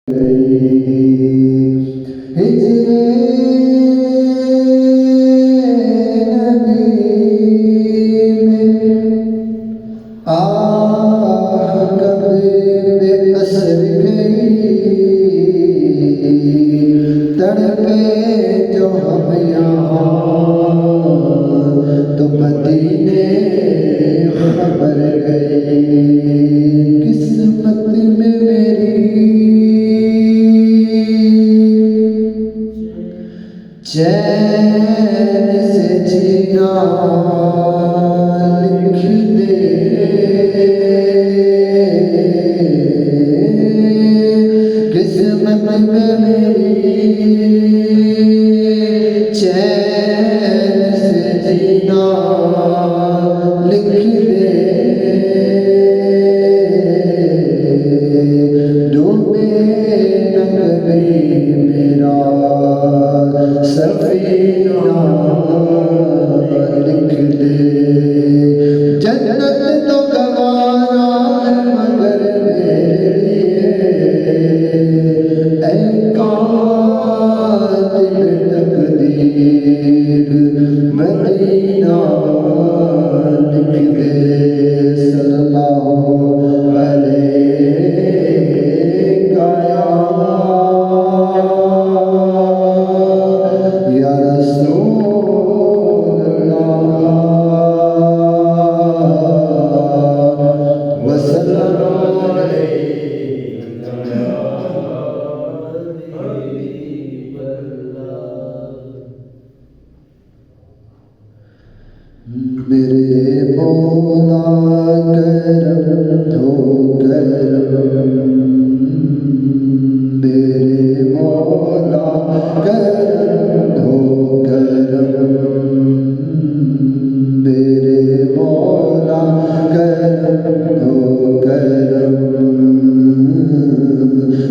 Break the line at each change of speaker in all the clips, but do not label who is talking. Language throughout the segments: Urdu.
جو ہم یہاں تو مدینے خبر گئی قسمت میں میری چین سے جینا لکھ دے قسمت میں میری چین سے جینا لکھ دے ڈوبے نہ کبھی میرا سفینہ لکھ دے جنت تو گوارا ہے مگر میرے لیے اے قاتل تقدیر مدینہ لکھ دے صلی اللہ علیہ یا رسول اللہ وسلم میرے مولا کرم ہو کرم میرے مولا کرم ہو کرم میرے مولا کرم ہو کرم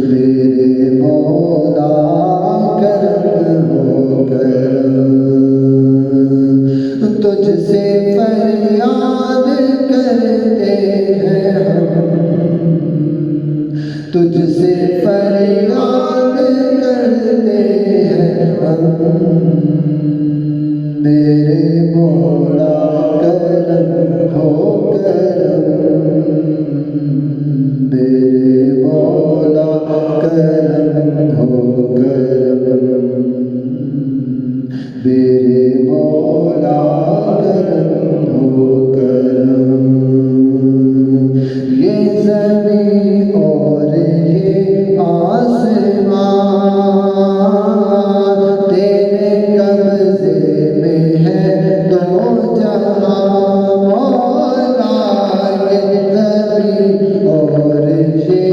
میرے مولا کرم ہو کرم تجھ سے فریاد کرتے ہیں ہم تجھ سے فریاد کرتے ہیں ہم میرے مولا کرم ہو کرم میرے مولا کرم ہو کرم میرے مولا کرم ہو کرم یہ زمین اور یہ آسمان تیرے قبضے میں ہے دو جہاں مولا یہ زمین اور یہ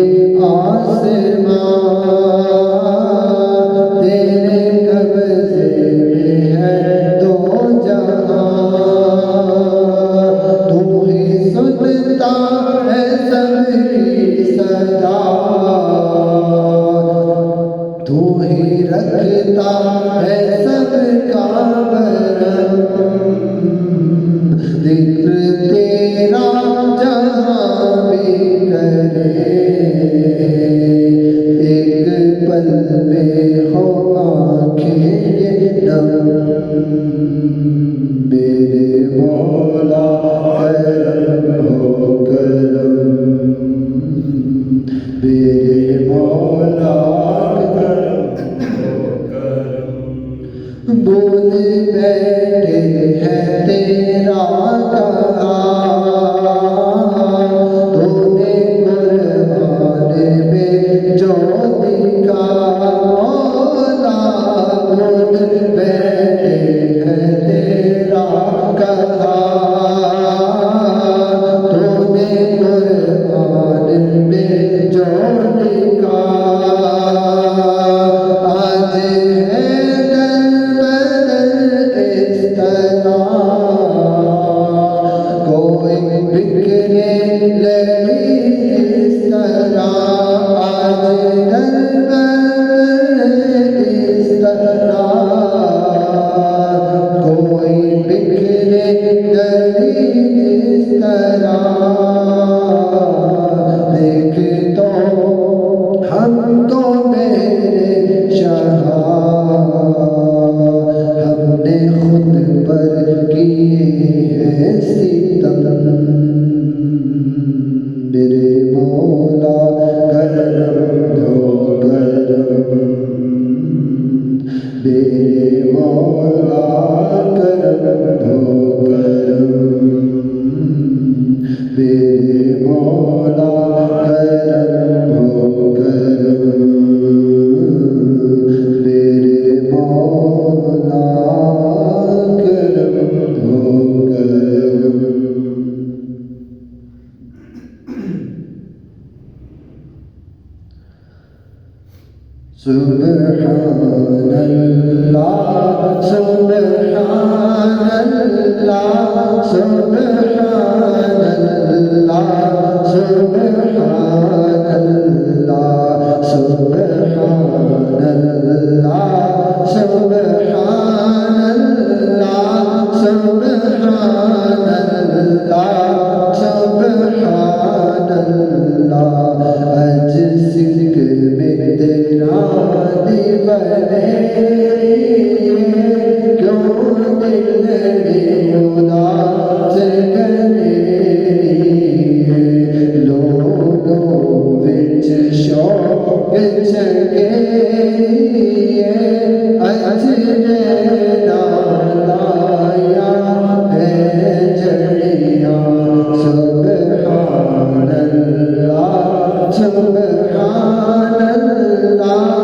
آسمان تیرے قبضے میں ہے دو جہاں تو ہی سنتا ہے سب کی صدا تو ہی رکھتا ہے سب کا برم ذکر تیرا جہاں بھی کرے ایک پل میں ہو آنکھیں یہ نم میرے مولا کرم ہو کرم میرے مولا کرم ہو کرم بول بیٹھے ہیں تیرا کہا تو نے قربان میں جو دکھا Subhanallah, Subhanallah, Subhanallah, Subhanallah, Subhanallah, Subhanallah, Subhanallah, Subhanallah. Aj sikh mein tera دیوانے کیوں دل میں اداس کرے لوگوں وچ شوق جگے اج نال آیا ہے جڑیاں سبحان اللہ سبحان اللہ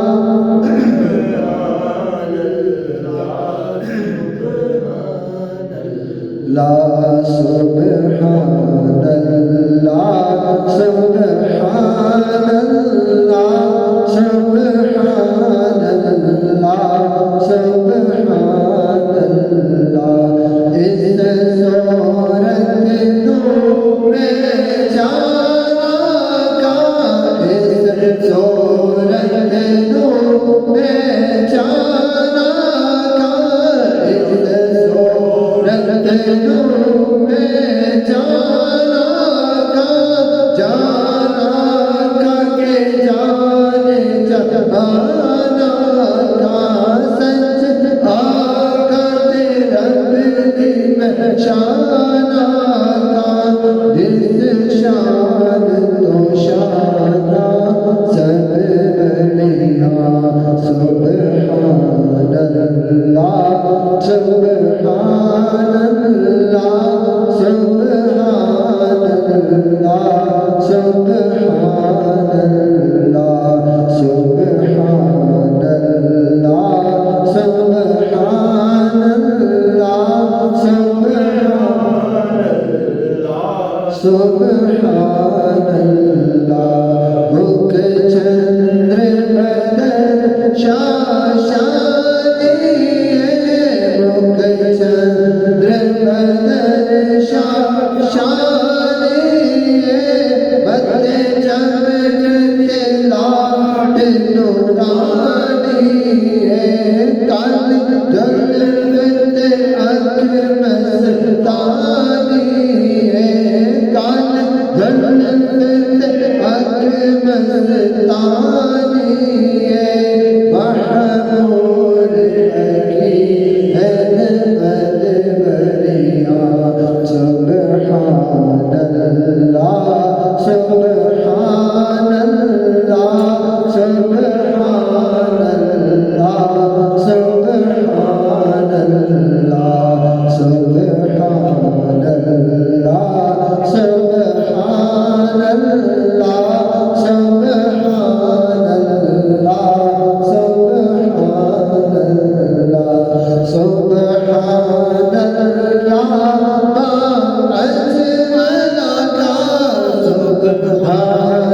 لا سبحان اللہ سبحان اللہ سبحان اللہ سبحان اللہ اس صورت نور جانا کا اس صورت نور جانا کا اس صورت نور جانا کا جانا کا کہ جانے جہانا کا سچ آقا تیرا بھی پہچانا کا جس شان تو شانہ سب بڑھیا سبحان اللہ سبحان اللہ سبحان اللہ سبحان اللہ سبحان اللہ سبحان اللہ سبحان اللہ بک چندر بدر شاشانی بک چندر بدر شاشانی بدر چمک کے لاٹ نورانی کل جلوت اکھ مستانی کل جلوت اکھ مستانی محمود اکی ہے بدبریاں سبحان اللہ سبحان اللہ سبحان اللہ سبحان اللہ سبحان اللہ سبحان اللہ سبحان اللہ سبحان اللہ سبحان اللہ ما اجمل کا سبحان